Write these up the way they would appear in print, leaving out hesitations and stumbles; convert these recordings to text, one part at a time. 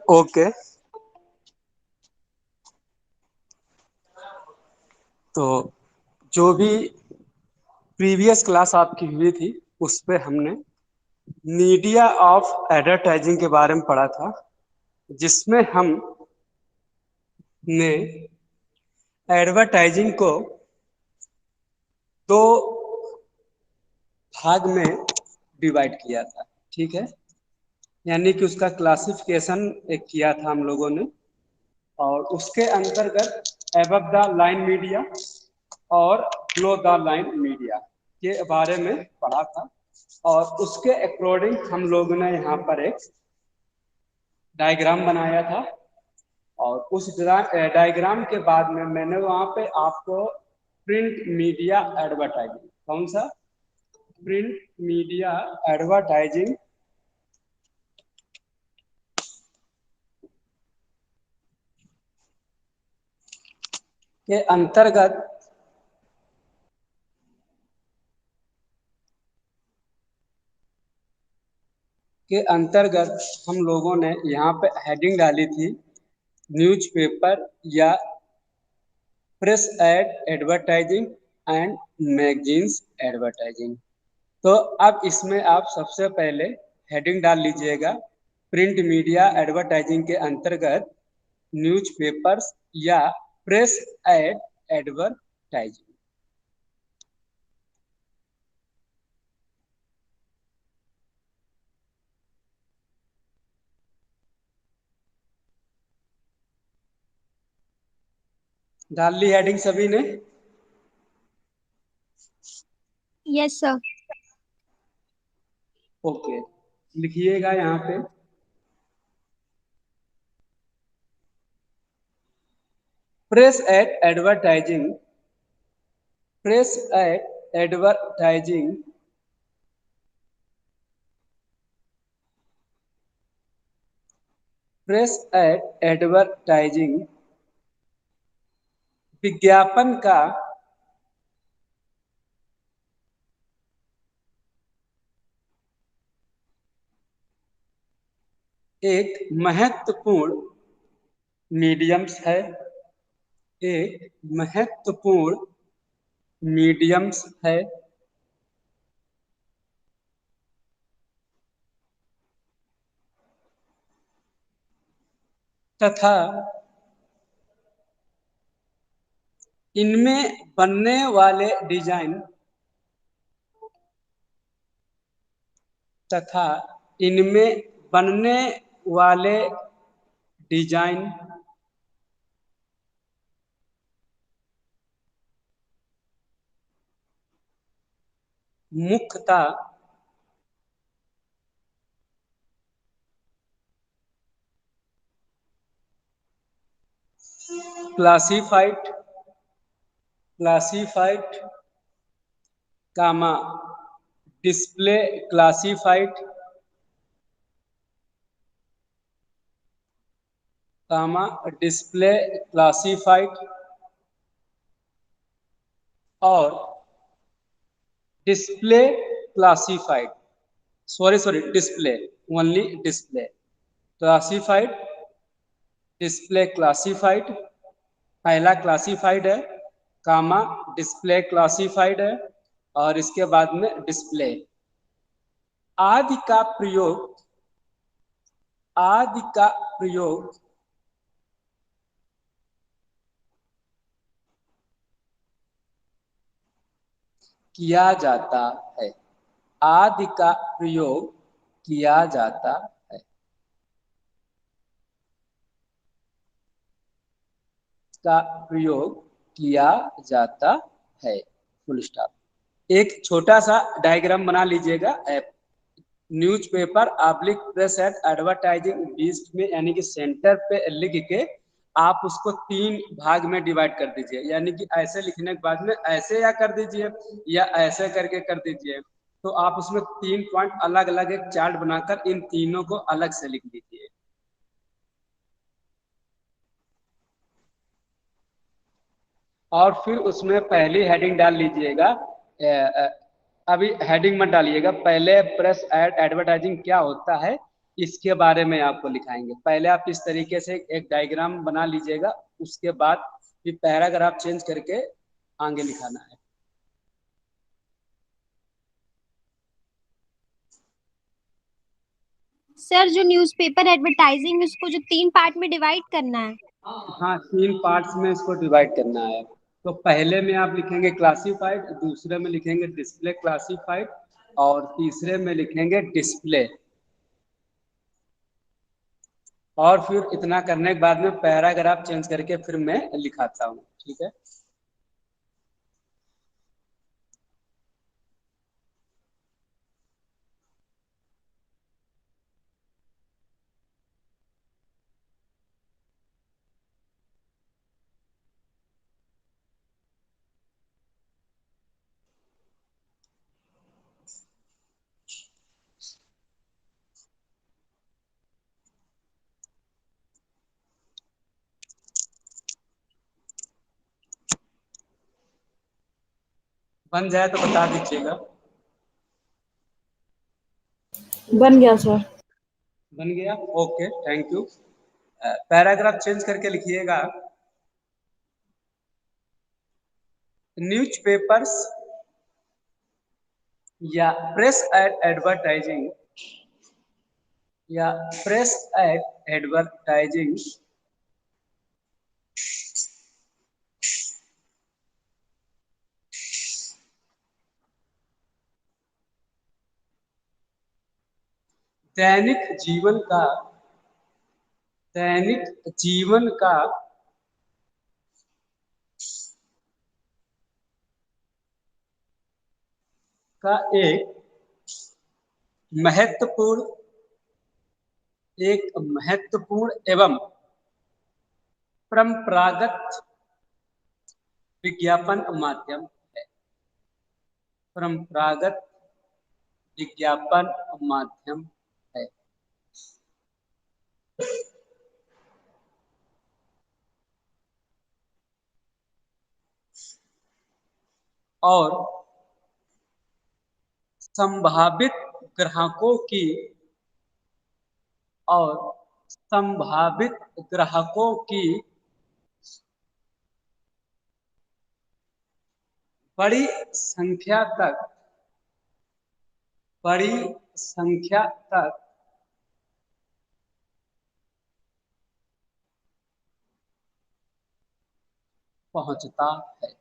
Okay, तो जो भी प्रीवियस क्लास आपकी हुई थी उस पे हमने मीडिया ऑफ एडवर्टाइजिंग के बारे में पढ़ा था, जिसमें हमने एडवर्टाइजिंग को दो भाग में डिवाइड किया था। ठीक है, यानी कि उसका क्लासिफिकेशन एक किया था हम लोगों ने, और उसके अंतर्गत एबव द लाइन मीडिया और बिलो द लाइन मीडिया के बारे में पढ़ा था। और उसके अकॉर्डिंग हम लोगों ने यहाँ पर एक डायग्राम बनाया था, और उस डायग्राम के बाद में मैंने वहाँ पे आपको प्रिंट मीडिया एडवर्टाइजिंग, कौन सा प्रिंट मीडिया एडवर्टाइजिंग के अंतर्गत हम लोगों ने यहाँ पे हेडिंग डाली थी न्यूज़पेपर या press ad advertising and magazines advertising. तो अब इसमें आप सबसे पहले हेडिंग डाल लीजिएगा प्रिंट मीडिया एडवर्टाइजिंग के अंतर्गत न्यूज़पेपर्स या प्रेस एड एडवर्टाइजिंग। डाल ली हेडिंग सभी ने? Yes sir. ओके, लिखिएगा यहाँ पे press ad advertising, press ad advertising press ad advertising विज्ञापन का एक महत्वपूर्ण मीडियम्स है, एक महत्वपूर्ण मीडियम्स है तथा इनमें बनने वाले डिजाइन तथा इनमें बनने वाले डिजाइन मुख्यतः क्लासिफाइड क्लासिफाइड कामा डिस्प्ले क्लासिफाइड कामा डिस्प्ले क्लासिफाइड और display classified, sorry display, only display classified, display classified पहला क्लासिफाइड है, कामा डिस्प्ले क्लासिफाइड है, और इसके बाद में डिस्प्ले। आदि का प्रयोग आदि का प्रयोग किया जाता है, आदि का प्रयोग किया जाता है, का प्रयोग किया जाता है, फुल स्टॉप। एक छोटा सा डायग्राम बना लीजिएगा newspaper public press ad advertising बीच में, यानी कि सेंटर पे लिख के आप उसको 3 भाग में डिवाइड कर दीजिए, यानी कि ऐसे लिखने के बाद में ऐसे या कर दीजिए या ऐसे करके कर दीजिए। तो आप उसमें 3 पॉइंट अलग अलग एक चार्ट बनाकर इन तीनों को अलग से लिख दीजिए। और फिर उसमें पहली हेडिंग डाल लीजिएगा, अभी हेडिंग मत डालिएगा, पहले प्रेस एड एडवर्टाइजिंग क्या होता है इसके बारे में आपको लिखाएंगे। पहले आप इस तरीके से एक डायग्राम बना लीजिएगा, उसके बाद फिर पैराग्राफ चेंज करके आगे लिखाना है। सर जो न्यूज़पेपर एडवर्टाइजिंग उसको जो 3 पार्ट में डिवाइड करना है। हाँ, 3 पार्ट्स में इसको डिवाइड करना है। तो पहले में आप लिखेंगे क्लासीफाइड, दूसरे में लिखेंगे डिस्प्ले क्लासीफाइड, और तीसरे में लिखेंगे डिस्प्ले। और फिर इतना करने के बाद में पैराग्राफ चेंज करके फिर मैं लिखाता हूँ, ठीक है। बन जाए तो बता दीजिएगा। बन गया सर। बन गया, okay, thank you. Paragraph change करके लिखिएगा, न्यूज़पेपर्स या प्रेस एड एडवर्टाइजिंग या प्रेस एड एडवर्टाइजिंग दैनिक जीवन का दैनिक जीवन का महत्वपूर्ण एक महत्वपूर्ण एवं परंपरागत विज्ञापन माध्यम है। परंपरागत विज्ञापन माध्यम है। और संभावित ग्राहकों की और संभावित ग्राहकों की बड़ी संख्या तक बड़ी संख्या तक पहुंचता है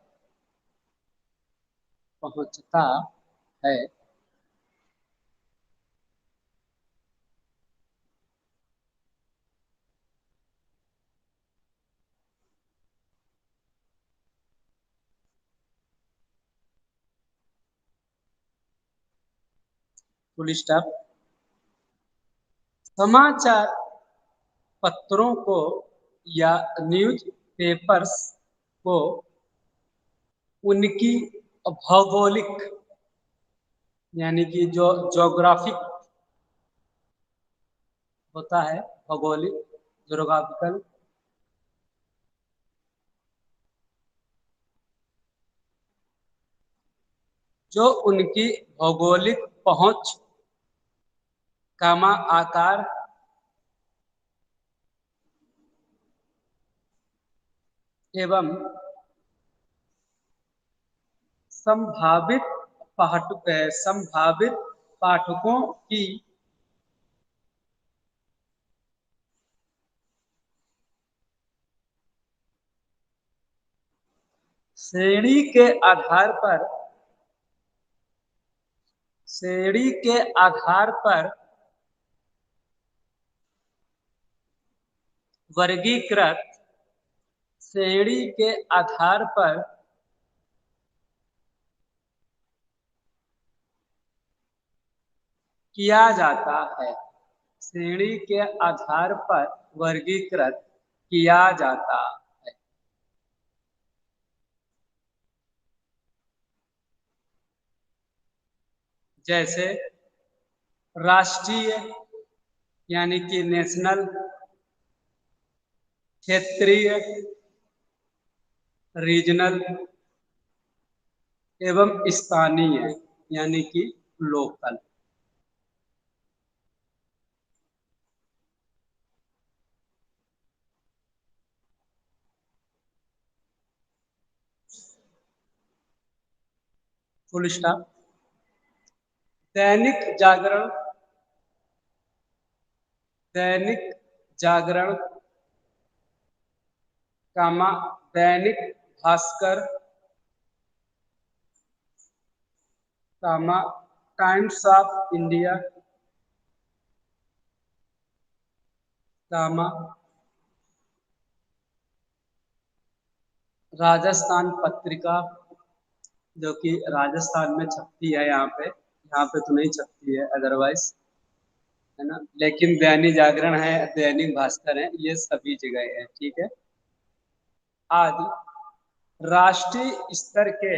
पहुंचता है। Full stop. समाचार पत्रों को या न्यूज पेपर्स को उनकी भौगोलिक, यानी कि जो ज्योग्राफिक होता है, भौगोलिक, ज्योग्राफिकल, जो उनकी भौगोलिक पहुंच, कामा आकार एवं संभावित संभावित पाठकों की श्रेणी के आधार पर श्रेणी के आधार पर वर्गीकृत श्रेणी के आधार पर किया जाता है। श्रेणी के आधार पर वर्गीकृत किया जाता है। जैसे राष्ट्रीय, यानी कि नेशनल, क्षेत्रीय, रीजनल एवं स्थानीय, यानी कि local. Full stop. Dainik Jagran, Dainik Jagran, comma Dainik Bhaskar, comma times of India, कामा राजस्थान पत्रिका, जो कि राजस्थान में छपती है, यहाँ पे तो नहीं छपती है अदरवाइज, है ना। लेकिन दैनिक जागरण है, दैनिक भास्कर है, ये सभी जगह है, ठीक है। आज राष्ट्रीय स्तर के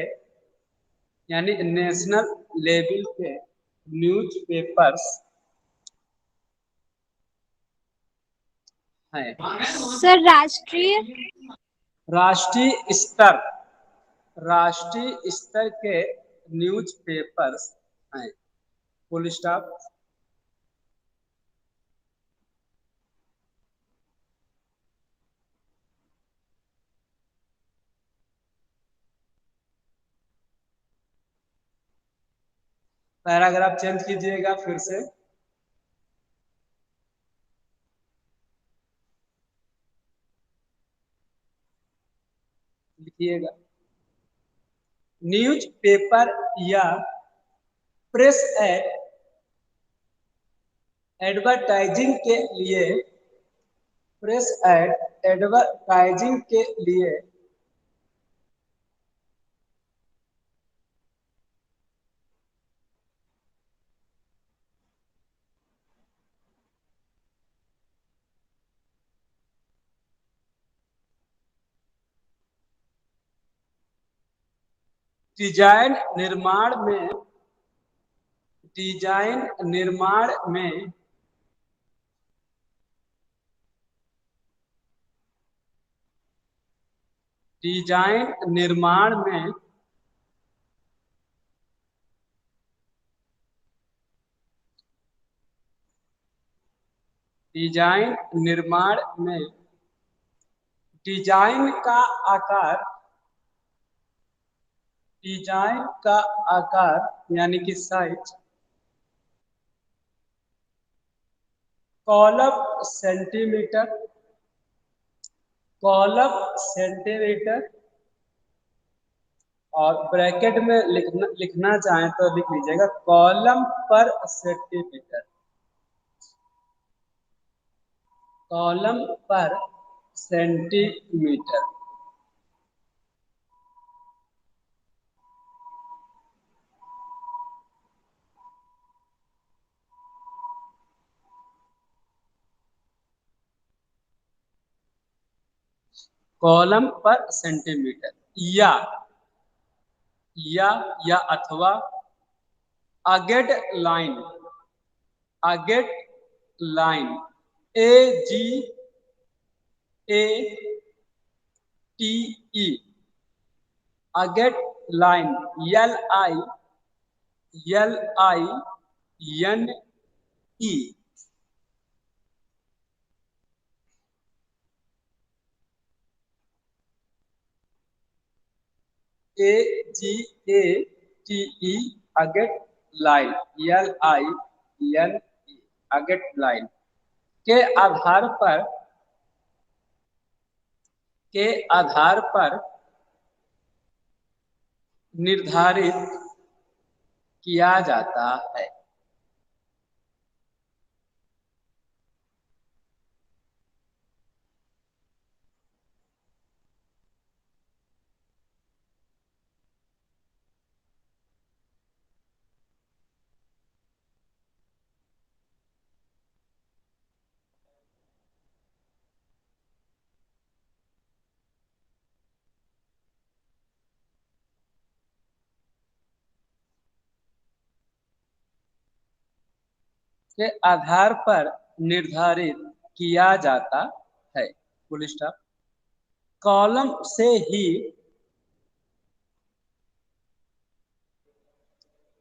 यानी नेशनल लेवल के न्यूज़पेपर्स हैं। सर राष्ट्रीय राष्ट्रीय स्तर, राष्ट्रीय स्तर के न्यूज़पेपर्स हैं। Full stop. पैराग्राफ चेंज कीजिएगा फिर से। लिखिएगा, न्यूज़पेपर या प्रेस एडवर्टाइजिंग के लिए, प्रेस एडवर्टाइजिंग के लिए डिजाइन निर्माण में, डिजाइन निर्माण में डिजाइन निर्माण में डिजाइन निर्माण में डिजाइन का आकार, डिजाइन का आकार यानी कि size, column centimetre, column centimetre, और ब्रैकेट में लिखना चाहें तो लिख लीजिएगा कॉलम पर सेंटीमीटर, कॉलम पर सेंटीमीटर। कॉलम पर सेंटीमीटर, या अथवा agate line, agate line, AGATE, agate line, LINE, AGATE, agate line, LINE, agate line के आधार पर निर्धारित किया जाता है। के आधार पर निर्धारित किया जाता है। Full stop. कॉलम से ही,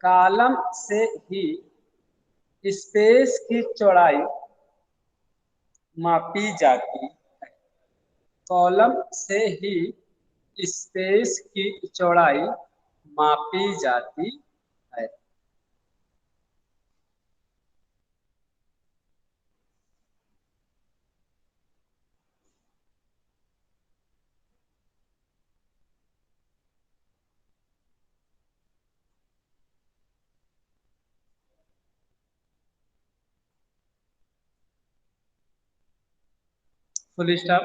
कॉलम से ही स्पेस की चौड़ाई मापी जाती है। कॉलम से ही स्पेस की चौड़ाई मापी जाती है। Full stop.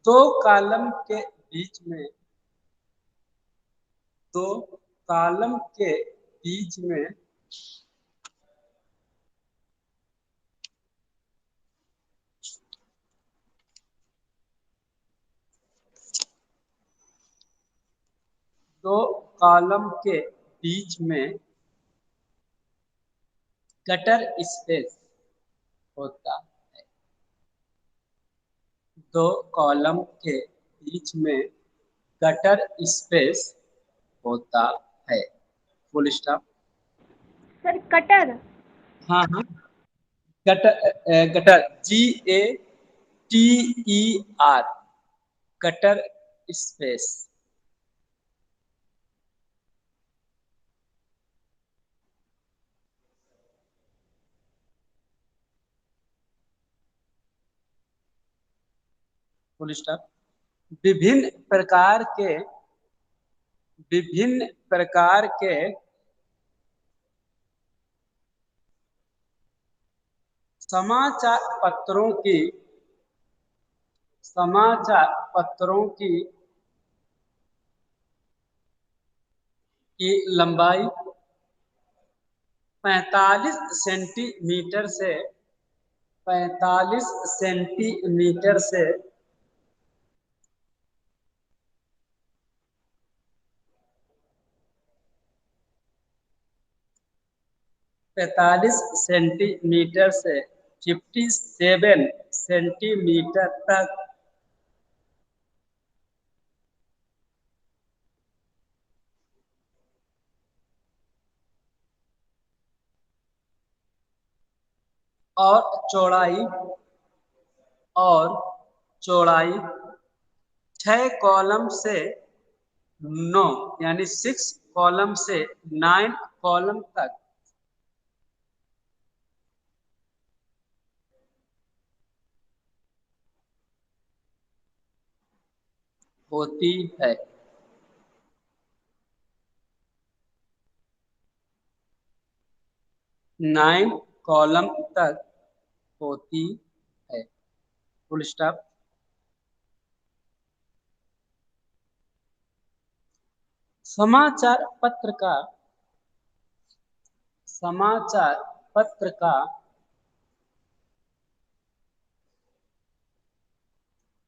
दो कॉलम के बीच में, दो कॉलम के बीच में दो कॉलम के बीच में गटर स्पेस होता है। दो कॉलम के बीच में गटर स्पेस होता है। Full stop. Sir cutter. हाँ हाँ, gutter, gutter GATER, gutter space. Full stop. विभिन्न प्रकार के, विभिन्न प्रकार के समाचार पत्रों की, समाचार पत्रों की लंबाई 45 सेंटीमीटर से 45 सेंटीमीटर से 45 सेंटीमीटर से 57 सेंटीमीटर तक और चौड़ाई, और चौड़ाई 6 कॉलम से 9 यानी 6 कॉलम से 9 कॉलम तक होती है। 9 कॉलम तक होती है। Full stop. समाचार पत्र का, समाचार पत्र का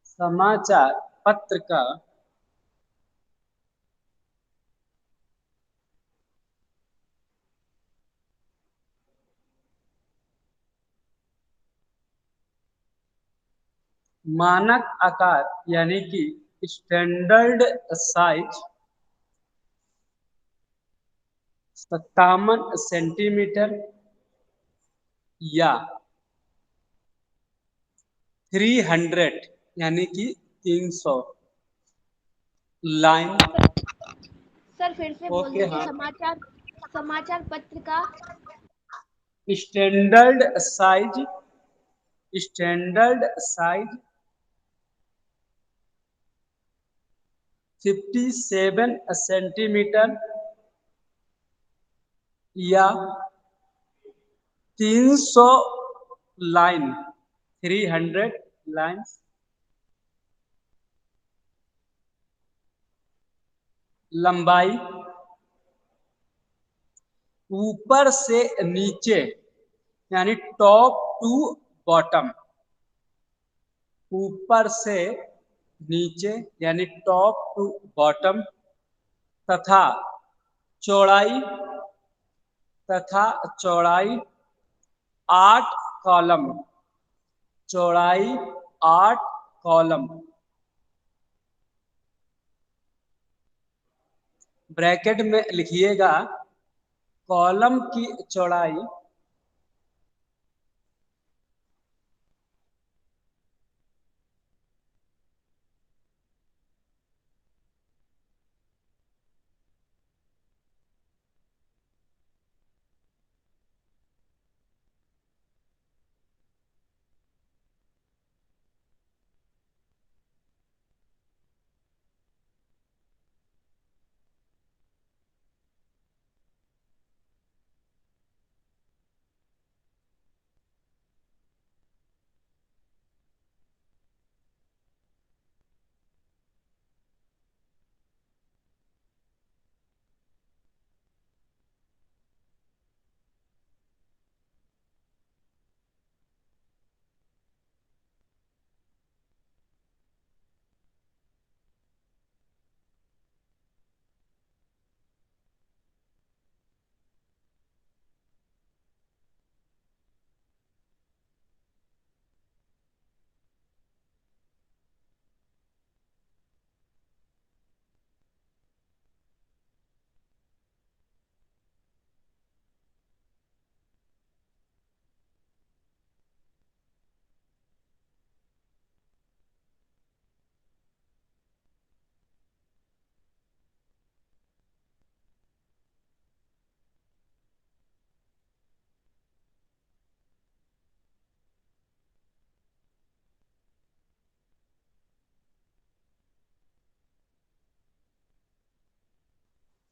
समाचार पत्र का मानक आकार यानी कि स्टैंडर्ड साइज 57 सेंटीमीटर या 300 यानी कि 300 लाइन। सर फिर से बोल ओके दीजिए हाँ। समाचार, समाचार पत्र का standard size, standard size 57 centimetre या 300 लाइन, 300 लाइन। लंबाई ऊपर से नीचे यानी टॉप टू बॉटम, ऊपर से नीचे यानी टॉप टू बॉटम, तथा चौड़ाई, तथा चौड़ाई 8 कॉलम, चौड़ाई 8 कॉलम। ब्रैकेट में लिखिएगा कॉलम की चौड़ाई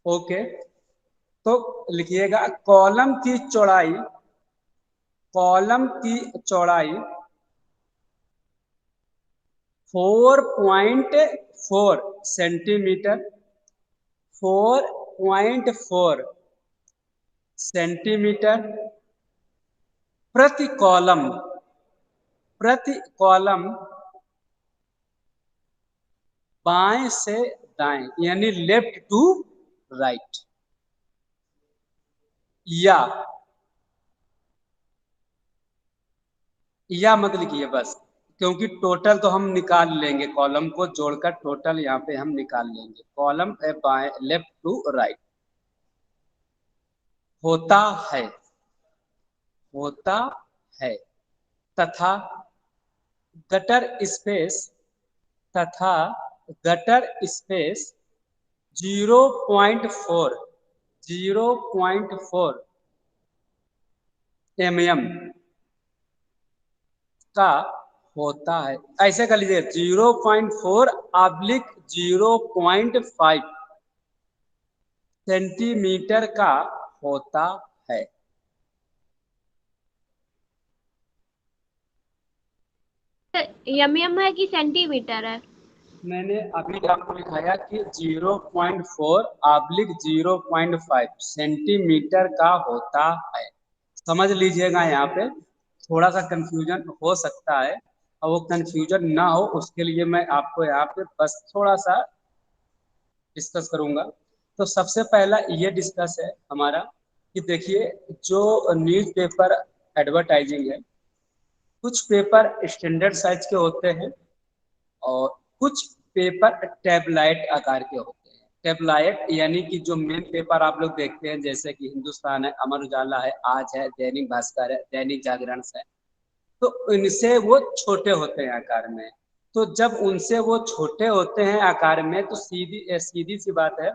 ओके, तो लिखिएगा कॉलम की चौड़ाई, कॉलम की चौड़ाई 4.4 सेंटीमीटर, 4.4 सेंटीमीटर प्रति कॉलम, प्रति कॉलम बाएं से दाएं, यानी लेफ्ट टू राइट। या मत लिखिए बस, क्योंकि टोटल तो हम निकाल लेंगे, कॉलम को जोड़कर टोटल यहाँ पे हम निकाल लेंगे। कॉलम है बाएं, लेफ्ट टू राइट। होता है, होता है, तथा गटर स्पेस, तथा गटर स्पेस 0.4 mm का होता है। ऐसे कर लीजिए 0.4/0.5 सेंटीमीटर का होता है। mm है कि सेंटीमीटर है? मैंने अभी आपको लिखाया कि 0.4/0.5 सेंटीमीटर का होता है। समझ लीजिएगा, यहाँ पे थोड़ा सा कंफ्यूजन हो सकता है, और वो कंफ्यूजन ना हो उसके लिए मैं आपको यहाँ पे बस थोड़ा सा डिस्कस करूंगा। तो सबसे पहला ये डिस्कस है हमारा कि देखिए, जो न्यूज़पेपर एडवर्टाइजिंग है, कुछ पेपर स्टैंडर्ड साइज के होते हैं और कुछ पेपर टैबलाइट आकार के होते हैं। टैबलाइट यानी कि जो मेन पेपर आप लोग देखते हैं, जैसे कि हिंदुस्तान है, अमर उजाला है, आज है, दैनिक भास्कर है, दैनिक जागरण है, तो इनसे वो छोटे होते हैं आकार में। तो जब उनसे वो छोटे होते हैं आकार में, तो सीधी सीधी सी बात है,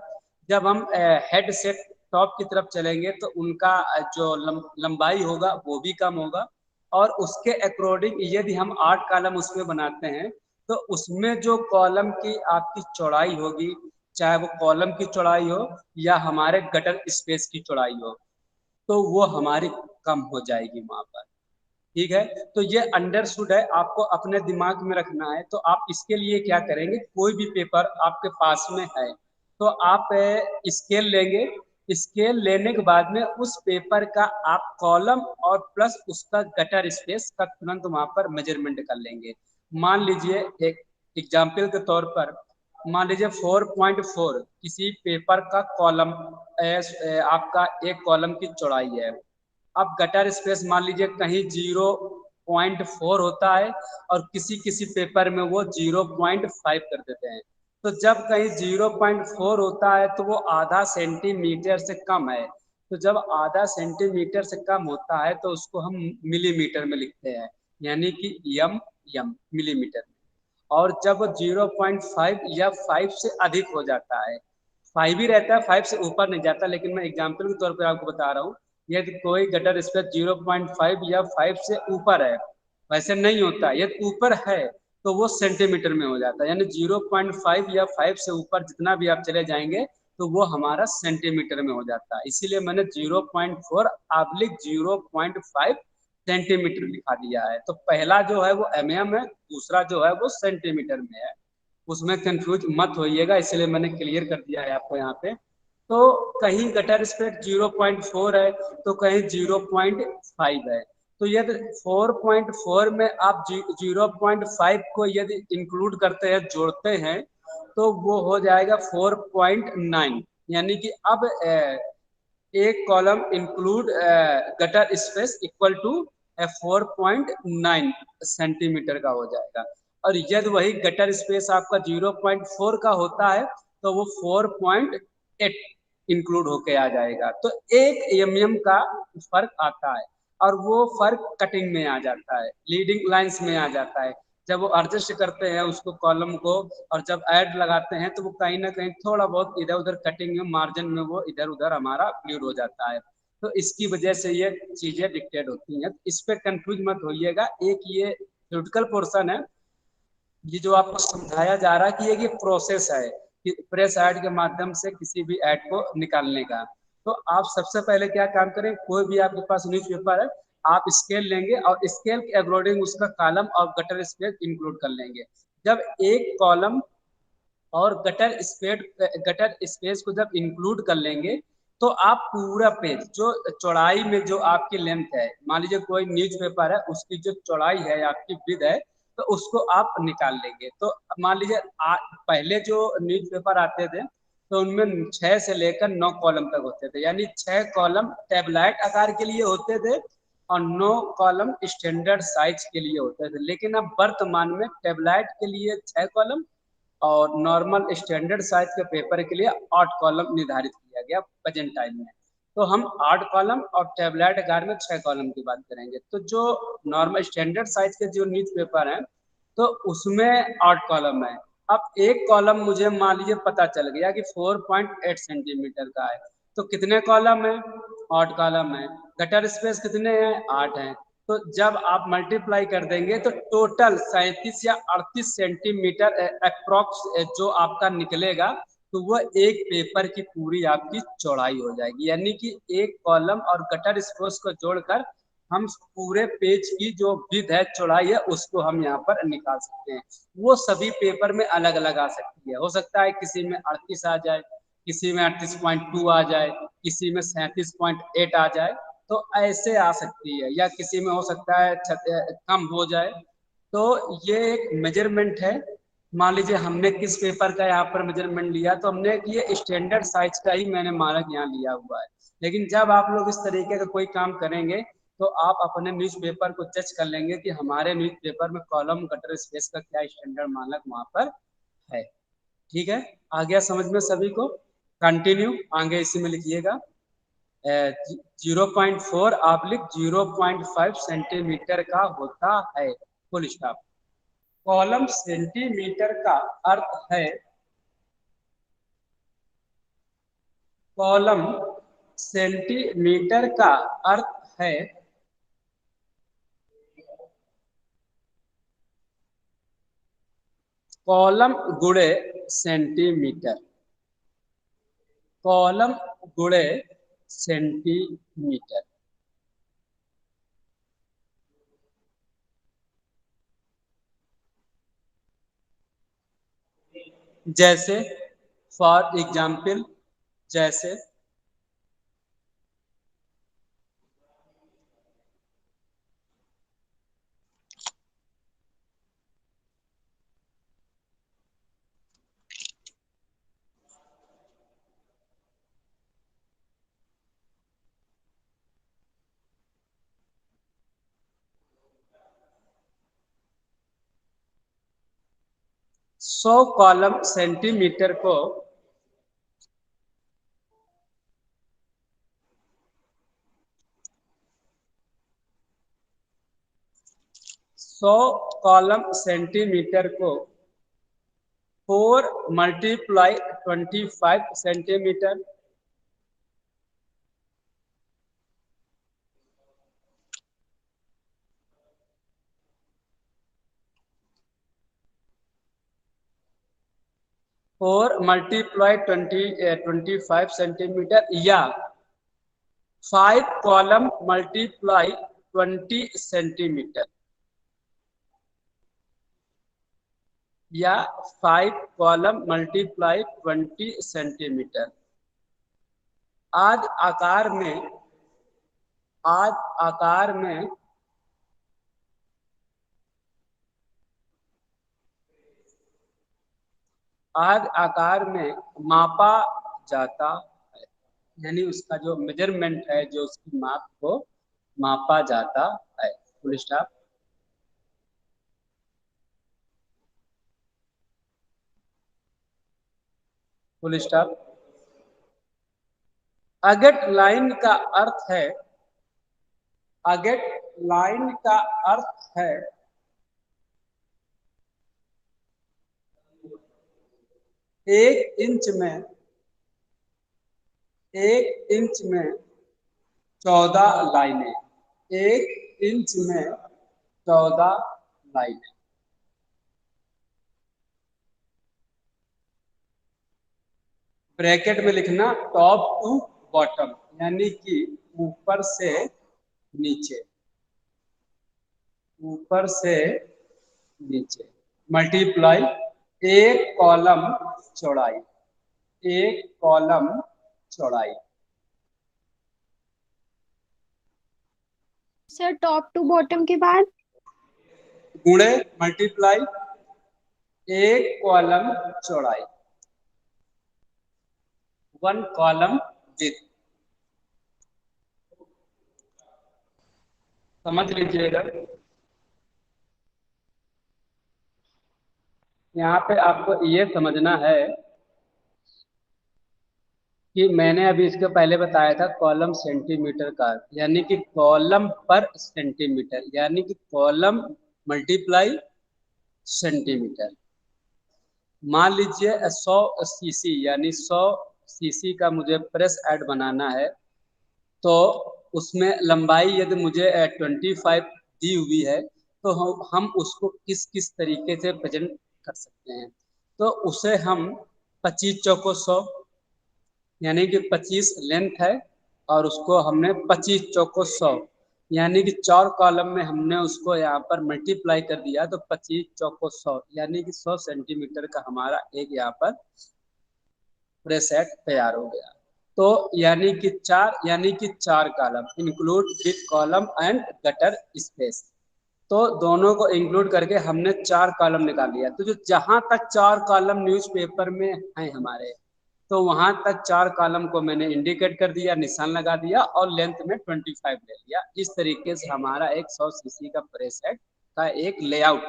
जब हम हेड से टॉप की तरफ चलेंगे तो उनका जो लंबाई होगा वो भी कम होगा, और उसके अकॉर्डिंग यदि हम 8 कॉलम उसमें बनाते हैं तो उसमें जो कॉलम की आपकी चौड़ाई होगी, चाहे वो कॉलम की चौड़ाई हो या हमारे गटर स्पेस की चौड़ाई हो, तो वो हमारी कम हो जाएगी वहां पर। ठीक है, तो ये अंडरस्टूड है, आपको अपने दिमाग में रखना है। तो आप इसके लिए क्या करेंगे, कोई भी पेपर आपके पास में है तो आप स्केल लेंगे। स्केल लेने के बाद में उस पेपर का आप कॉलम और प्लस उसका गटर स्पेस का तुरंत वहां पर मेजरमेंट कर लेंगे। मान लीजिए एक एग्जाम्पल के तौर पर, मान लीजिए 4.4 किसी पेपर का कॉलम आपका एक कॉलम की चौड़ाई है। अब गटर स्पेस मान लीजिए कहीं 0.4 होता है और किसी किसी पेपर में वो 0.5 कर देते हैं। तो जब कहीं 0.4 होता है तो वो आधा सेंटीमीटर से कम है। तो जब आधा सेंटीमीटर से कम होता है तो उसको हम मिलीमीटर में लिखते हैं, यानी कि एम मिलीमीटर में। और जब 0.5 या 5 से अधिक हो जाता है, 5 ही रहता है, 5 से ऊपर नहीं जाता, लेकिन मैं एग्जाम्पल के तौर पर आपको बता रहा हूँ, यदि कोई गटर स्पेस 0.5 या 5 से ऊपर है, वैसे नहीं होता, यदि ऊपर है तो वो सेंटीमीटर में हो जाता है, यानी 0.5 या 5 से ऊपर जितना भी आप चले जाएंगे तो वो हमारा सेंटीमीटर में हो जाता है। इसीलिए मैंने 0.4/0.5 सेंटीमीटर लिखा दिया है। तो पहला जो है वो mm है, दूसरा जो है वो सेंटीमीटर में है, उसमें कंफ्यूज मत होइएगा, इसलिए मैंने क्लियर कर दिया है आपको यहाँ पे। तो कहीं गटर स्पेस 0.4 है तो कहीं 0.5 है। तो यदि 4.4 में आप 0.5 को यदि इंक्लूड करते हैं, जोड़ते हैं, तो वो हो जाएगा 4.9, यानी कि अब एक column include gutter space equal to 4.9 centimetre का हो जाएगा। और यदि वही गटर स्पेस आपका 0.4 का होता है तो वो 4.8 इंक्लूड होके आ जाएगा। तो 1 mm का फर्क आता है, और वो फर्क कटिंग में आ जाता है, लीडिंग लाइंस में आ जाता है। जब वो एडजस्ट करते हैं उसको कॉलम को, और जब ऐड लगाते हैं तो वो कहीं ना कहीं थोड़ा बहुत इधर उधर कटिंग में, मार्जिन में वो इधर उधर हमारा ब्लीड हो जाता है। तो इसकी वजह से ये चीजें डिक्टेट होती हैं, इस पे कंफ्यूज मत होइएगा। एक ये थ्योरेटिकल पोर्शन है, ये जो आपको समझाया जा रहा है कि ये प्रोसेस है, प्रेस ऐड के माध्यम से किसी भी ऐड को निकालने का। तो आप सबसे पहले क्या काम करें, कोई भी आपके पास न्यूज़पेपर है, आप स्केल लेंगे और स्केल के अकॉर्डिंग उसका कॉलम और गटर स्पेस इंक्लूड कर लेंगे। जब एक कॉलम और गटर स्पेस को जब इंक्लूड कर लेंगे तो आप पूरा पेज जो चौड़ाई में जो आपकी लेंथ है, मान लीजिए कोई न्यूज़पेपर है उसकी जो चौड़ाई है आपकी विड्थ है, तो उसको आप निकाल लेंगे। तो मान लीजिए पहले जो न्यूज़पेपर आते थे तो उनमें 6 से लेकर 9 कॉलम तक होते थे, यानी 6 कॉलम टैबलाइट आकार के लिए होते थे और 9 कॉलम स्टैंडर्ड साइज के लिए होते थे। लेकिन अब वर्तमान में टैबलाइट के लिए 6 कॉलम और नॉर्मल स्टैंडर्ड साइज के पेपर के लिए 8 कॉलम निर्धारित किया गया प्रेजेंट टाइम में। तो हम 8 कॉलम और टैबलेट आकार में 6 कॉलम की बात करेंगे। तो जो नॉर्मल स्टैंडर्ड साइज के जो न्यूज़पेपर हैं तो उसमें 8 कॉलम है। अब एक कॉलम मुझे मान लीजिए पता चल गया कि 4.8 सेंटीमीटर का है, तो कितने कॉलम है? 8 कॉलम है। गटर स्पेस कितने हैं? 8 हैं। तो जब आप मल्टीप्लाई कर देंगे तो टोटल 37 या 38 सेंटीमीटर अप्रोक्स जो आपका निकलेगा, तो वह एक पेपर की पूरी आपकी चौड़ाई हो जाएगी। यानी कि एक कॉलम और गटर स्पेस को जोड़कर हम पूरे पेज की जो विड्थ है, चौड़ाई है, उसको हम यहाँ पर निकाल सकते हैं। वो सभी पेपर में अलग अलग आ सकती है। हो सकता है किसी में 38 आ जाए, किसी में 38.2 आ जाए, किसी में 37.8 आ जाए, तो ऐसे आ सकती है, या किसी में हो सकता है कम हो जाए। तो ये एक मेजरमेंट है। मान लीजिए हमने किस पेपर का यहाँ पर मेजरमेंट लिया, तो हमने ये स्टैंडर्ड साइज का ही मैंने मानक यहाँ लिया हुआ है। लेकिन जब आप लोग इस तरीके का कोई काम करेंगे तो आप अपने न्यूज़पेपर को जज कर लेंगे कि हमारे न्यूज़पेपर में कॉलम गटर स्पेस का क्या स्टैंडर्ड मानक वहाँ पर है। ठीक है, आ गया समझ में सभी को? कंटिन्यू आगे इसी में लिखिएगा 0.4/0.5 सेंटीमीटर का होता है, फुल स्टॉप। कॉलम सेंटीमीटर का अर्थ है, कॉलम सेंटीमीटर का अर्थ है कॉलम गुणे सेंटीमीटर। कॉलम गुणे सेंटीमीटर। जैसे फॉर एग्जाम्पल, जैसे सौ कॉलम सेंटीमीटर को 100 कॉलम सेंटीमीटर को 4 × 25 सेंटीमीटर, और मल्टीप्लाई 25 सेंटीमीटर, या 5 कॉलम मल्टीप्लाई 20 सेंटीमीटर, या 5 कॉलम मल्टीप्लाई 20 सेंटीमीटर। आज आकार में आज आकार में आज आकार में मापा जाता है, यानी उसका जो मेजरमेंट है, जो उसकी माप को मापा जाता है। Full stop. Full stop. Agate line का अर्थ है, अगेट लाइन का अर्थ है 1 इंच में 14 लाइनें। 1 इंच में 14 लाइनें। ब्रैकेट में लिखना टॉप टू बॉटम, यानी कि ऊपर से नीचे, ऊपर से नीचे, मल्टीप्लाई एक कॉलम चौड़ाई, एक कॉलम चौड़ाई। सर टॉप टू बॉटम के बाद गुणे मल्टीप्लाई एक कॉलम चौड़ाई, वन कॉलम विड्थ। समझ लीजिएगा, यहाँ पे आपको ये समझना है कि मैंने अभी इसके पहले बताया था कॉलम सेंटीमीटर का, यानी कि कॉलम पर सेंटीमीटर, यानी कि कॉलम मल्टीप्लाई सेंटीमीटर। मान लीजिए 100 सीसी यानी 100 सीसी का मुझे प्रेस ऐड बनाना है, तो उसमें लंबाई यदि मुझे 25 दी हुई है, तो हम उसको किस किस तरीके से प्रेजेंट कर सकते हैं। तो उसे हम 25 चौको 100, यानी कि 25 लेंथ है और उसको हमने 25 चौको 100, यानी कि 4 कॉलम में हमने उसको यहाँ पर मल्टीप्लाई कर दिया, तो 25 चौको 100 यानी कि 100 सेंटीमीटर का हमारा एक यहाँ पर प्रेस सेट तैयार हो गया। तो यानी कि चार column include with column and gutter space, तो दोनों को इंक्लूड करके हमने 4 कॉलम निकाल लिया। तो जो जहां तक 4 कॉलम न्यूज़पेपर में हैं हमारे, तो वहां तक 4 कॉलम को मैंने इंडिकेट कर दिया, निशान लगा दिया और लेंथ में 25 ले लिया। इस तरीके से हमारा एक 100 सीसी का प्रेस सेट का एक लेआउट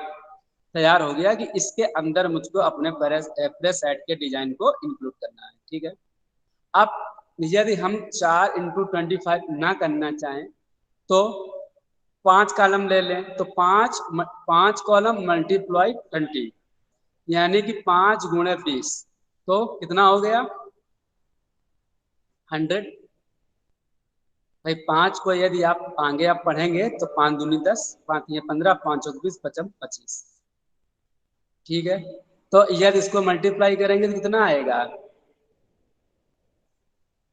तैयार हो गया कि इसके अंदर मुझको अपने प्रेस सेट के डिजाइन को इंक्लूड करना है। ठीक है, अब यदि हम 4 × 25 ना करना चाहें तो 5 कॉलम ले लें, तो 5 कॉलम मल्टीप्लाई 20, यानी कि 5 × 20, तो कितना हो गया 100। भाई 5 को यदि आप आगे आप पढ़ेंगे तो 5 दूनी 10, 5 ये 15, 5 चौक 20, 5 25। ठीक है, तो यदि इसको मल्टीप्लाई करेंगे तो कितना आएगा,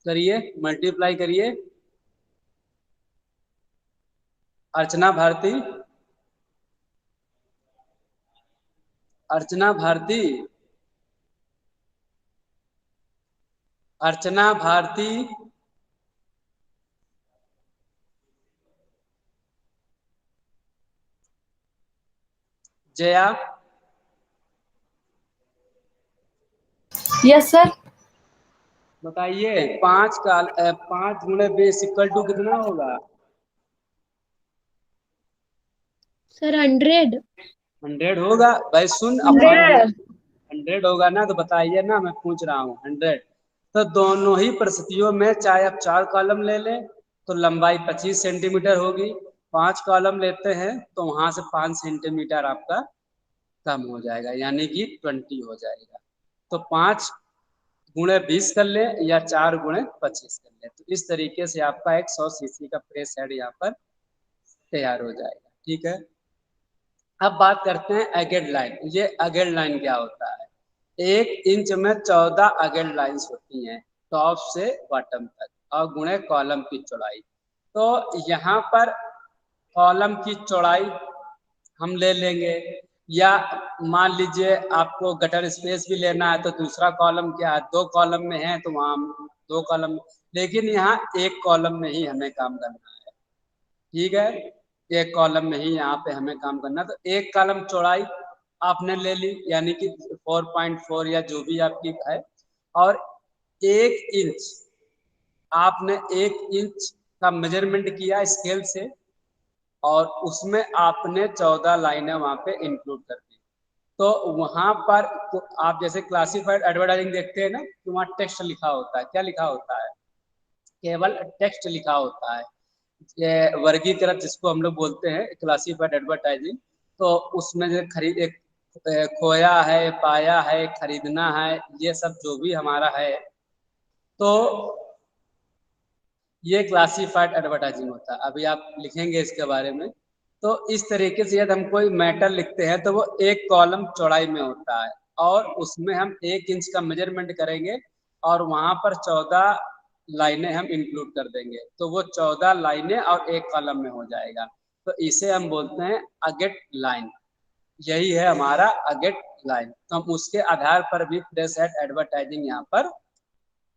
करिए मल्टीप्लाई करिए। अर्चना भारती, अर्चना भारती, अर्चना भारती, जया, यस सर। बताइए 5 × 20 = कितना होगा। सर 100। 100 होगा भाई, सुन अपन 100 होगा ना, तो बताइए ना, मैं पूछ रहा हूँ 100। तो दोनों ही परिस्थितियों में चाहे आप 4 कॉलम ले लें तो लंबाई 25 सेंटीमीटर होगी, 5 कॉलम लेते हैं तो वहां से 5 सेंटीमीटर आपका कम हो जाएगा, यानी कि 20 हो जाएगा। तो 5 × 20 कर ले या 4 × 25 कर ले, तो इस तरीके से आपका एक 100 सीसी का प्रेस हेड यहाँ पर तैयार हो जाएगा। ठीक है, अब बात करते हैं अगेड लाइन। ये अगेड लाइन क्या होता है, 1 इंच में 14 अगेड लाइंस होती हैं टॉप से बॉटम तक, और गुणे कॉलम की चौड़ाई। तो यहाँ पर कॉलम की चौड़ाई हम ले लेंगे, या मान लीजिए आपको गटर स्पेस भी लेना है, तो दूसरा कॉलम क्या है, 2 कॉलम में है तो वहां 2 कॉलम, लेकिन यहाँ 1 कॉलम में ही हमें काम करना है। ठीक है, 1 कॉलम में ही यहाँ पे हमें काम करना, तो 1 कॉलम चौड़ाई आपने ले ली, यानी कि 4.4 या जो भी आपकी है, और 1 इंच आपने 1 इंच का मेजरमेंट किया स्केल से, और उसमें आपने 14 लाइनें वहां पे इंक्लूड कर दी। तो वहां पर तो आप जैसे क्लासिफाइड एडवर्टाइजिंग देखते हैं ना, तो वहाँ टेक्स्ट लिखा होता है। क्या लिखा होता है, केवल टेक्स्ट लिखा होता है। ये वर्गीकृत जिसको हम लोग बोलते हैं क्लासिफाइड एडवर्टाइजिंग, तो उसमें जो खोया है, पाया है, खरीदना है, ये सब जो भी हमारा है, तो ये क्लासिफाइड एडवर्टाइजिंग होता है। अभी आप लिखेंगे इसके बारे में। तो इस तरीके से यदि हम कोई मैटर लिखते हैं तो वो 1 कॉलम चौड़ाई में होता है, और उसमें हम 1 इंच का मेजरमेंट करेंगे, और वहां पर 14 लाइनें हम इंक्लूड कर देंगे, तो वो 14 लाइनें और एक कॉलम में हो जाएगा। तो इसे हम बोलते हैं अगेट लाइन। यही है हमारा अगेट लाइन। तो हम उसके आधार पर भी प्रेस एड एडवर्टाइजिंग यहाँ पर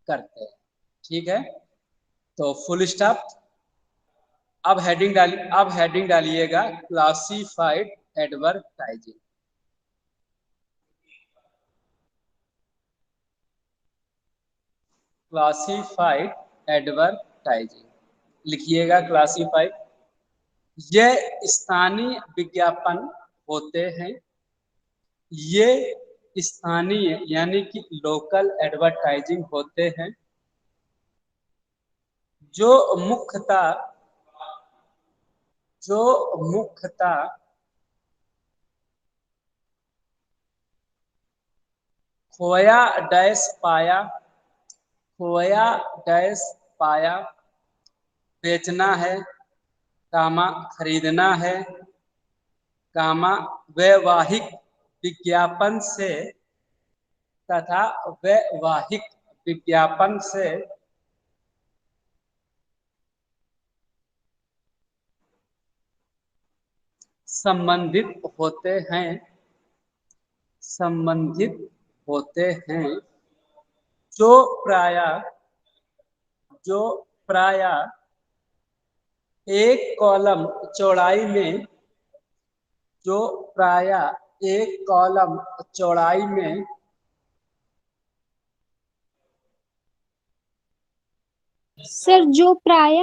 करते हैं। ठीक है, तो फुल स्टॉप। अब हेडिंग डालिएगा क्लासिफाइड एडवर्टाइजिंग। क्लासिफाइड एडवर्टाइजिंग लिखिएगा, क्लासिफाइड। ये स्थानीय विज्ञापन होते हैं। ये स्थानीय यानी कि लोकल एडवर्टाइजिंग होते हैं जो मुख्यतः खोया डैश पाया, खोया डैश पाया बेचना है, कामा खरीदना है, कामा वैवाहिक विज्ञापन से तथा वैवाहिक विज्ञापन से संबंधित होते हैं जो प्राय एक कॉलम चौड़ाई में सर जो प्राय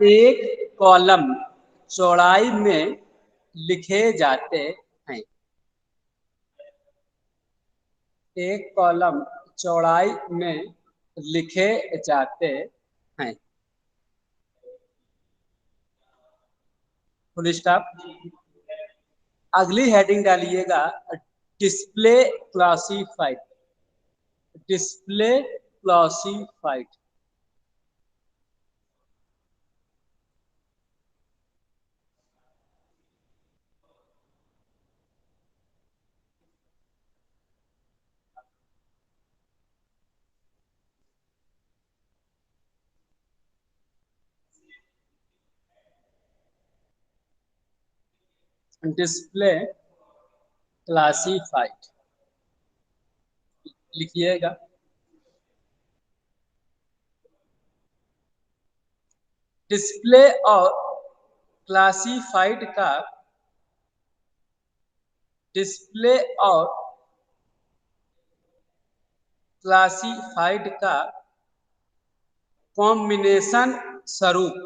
एक कॉलम चौड़ाई में लिखे जाते हैं। एक कॉलम चौड़ाई में लिखे जाते हैं। Full stop. अगली हेडिंग डालिएगा display classified. Display classified. Display classified लिखिएगा। डिस्प्ले और क्लासिफाइड का कॉम्बिनेशन स्वरूप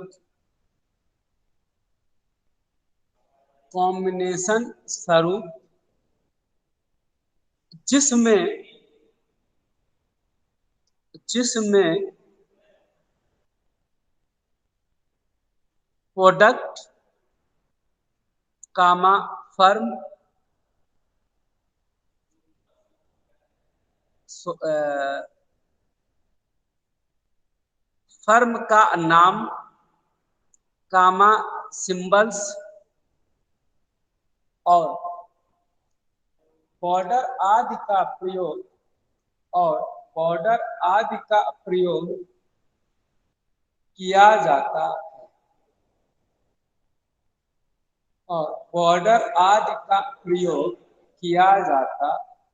जिसमें प्रोडक्ट कामा फर्म का नाम कामा सिंबल्स और बॉर्डर आदि का प्रयोग किया जाता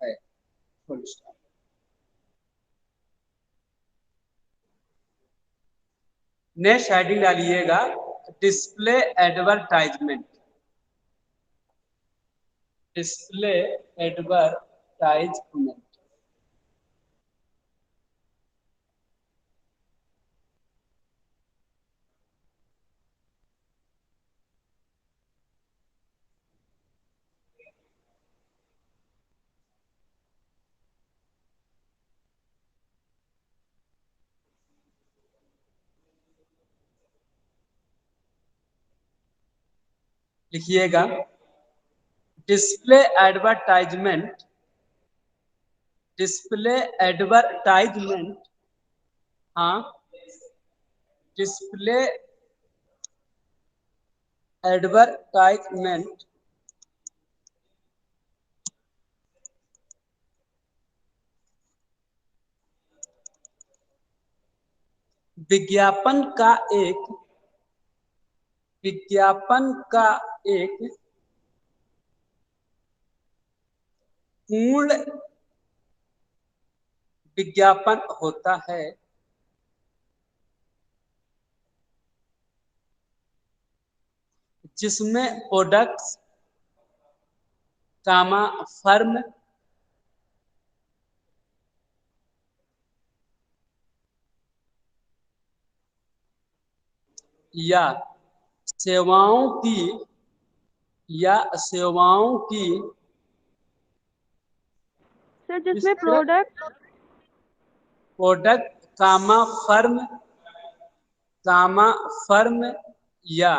है। Full stop. नेक्स्ट हेडिंग डालिएगा डिस्प्ले एडवर्टाइजमेंट। डिस्प्ले एडवर्टाइजमेंट लिखिएगा। डिस्प्ले एडवर्टाइजमेंट हाँ, डिस्प्ले एडवर्टाइजमेंट विज्ञापन का एक विज्ञापन का एक पूर्ण विज्ञापन होता है जिसमें प्रोडक्ट्स कामा फर्म या सेवाओं की या सेवाओं की सर जिसमें विस्तृत प्रोडक्ट प्रोडक्ट कामा फर्म या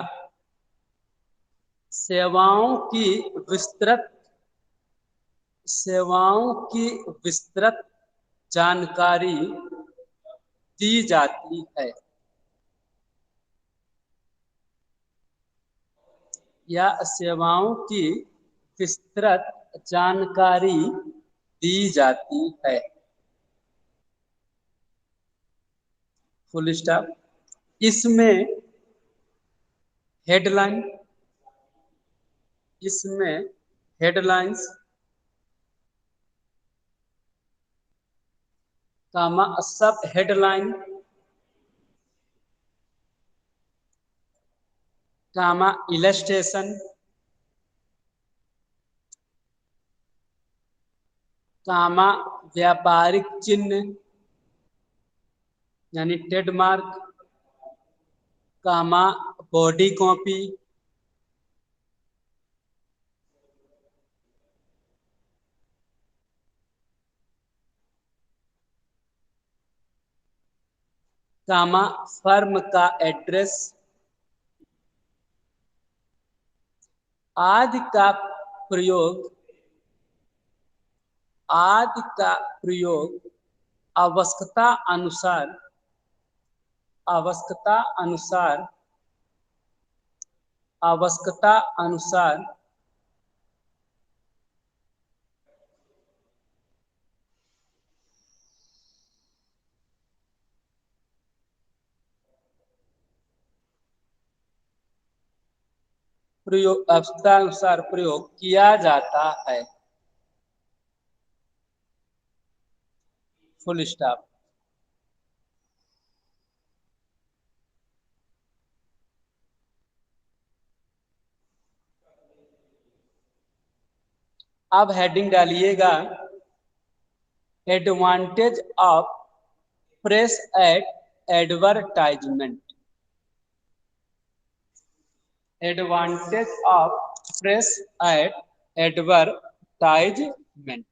सेवाओं की विस्तृत सेवाओं की विस्तृत जानकारी दी जाती है या सेवाओं की विस्तृत जानकारी दी जाती है। Full stop. इसमें हेडलाइन इसमें हेडलाइंस कामा सब हेडलाइन कामा इलस्ट्रेशन कामा व्यापारिक चिन्ह यानी ट्रेडमार्क कामा बॉडी कॉपी कामा फर्म का एड्रेस आदि का प्रयोग आवश्यकता अनुसार आवश्यकता अनुसार आवश्यकता अनुसार आवश्यकता अनुसार प्रयोग किया जाता है। Full stop. अब हेडिंग डालिएगा advantage of press advertisement. Advantage of press advertisement.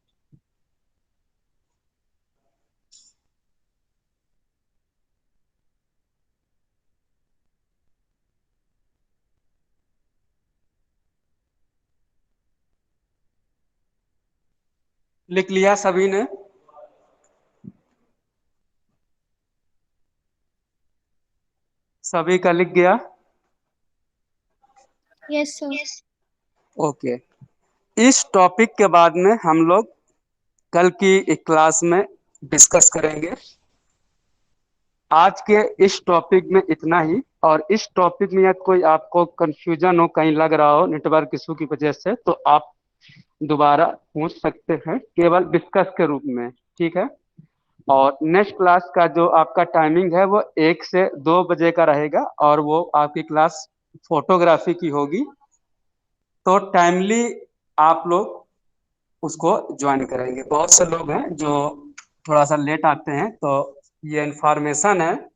लिख लिया सभी ने? सभी का लिख गया? Yes sir. ओके। इस टॉपिक के बाद में हम लोग कल की क्लास में डिस्कस करेंगे। आज के इस टॉपिक में इतना ही। और इस टॉपिक में यदि कोई आपको कंफ्यूजन हो, कहीं लग रहा हो नेटवर्क इशू की वजह से, तो आप दोबारा पूछ सकते हैं, केवल डिस्कस के रूप में। ठीक है। और नेक्स्ट क्लास का जो आपका टाइमिंग है वो 1 से 2 बजे का रहेगा और वो आपकी क्लास फोटोग्राफी की होगी। तो टाइमली आप लोग उसको ज्वाइन करेंगे। बहुत से लोग हैं जो थोड़ा सा लेट आते हैं, तो ये इंफॉर्मेशन है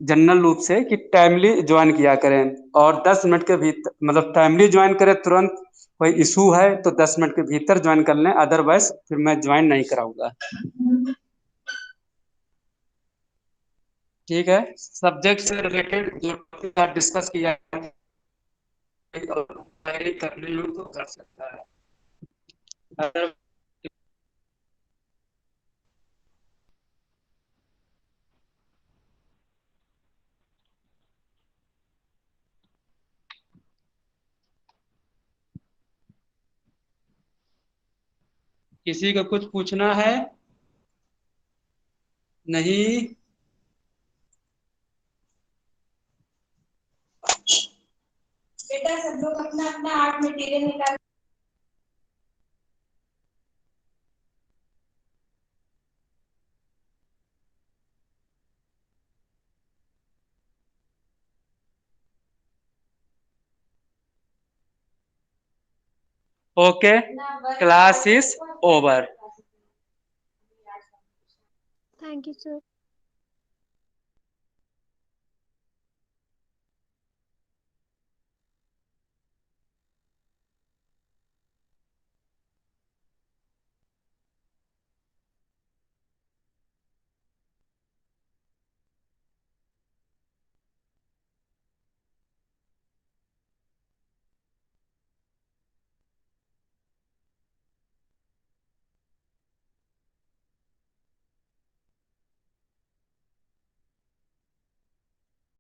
जनरल रूप से कि टाइमली ज्वाइन किया करें। और 10 मिनट के भीतर, मतलब टाइमली ज्वाइन करें। तुरंत कोई इशू है तो 10 मिनट के भीतर ज्वाइन कर लें, अदरवाइज फिर मैं ज्वाइन नहीं कराऊंगा। ठीक है। सब्जेक्ट से रिलेटेड जो टॉपिक डिस्कस किया है और तैयारी करने हो तो कर सकता है। अगर किसी को कुछ पूछना है? नहीं? बेटा सब लोग अपना अपना आर्ट मटेरियल निकाल। Okay, class is over. Thank you sir.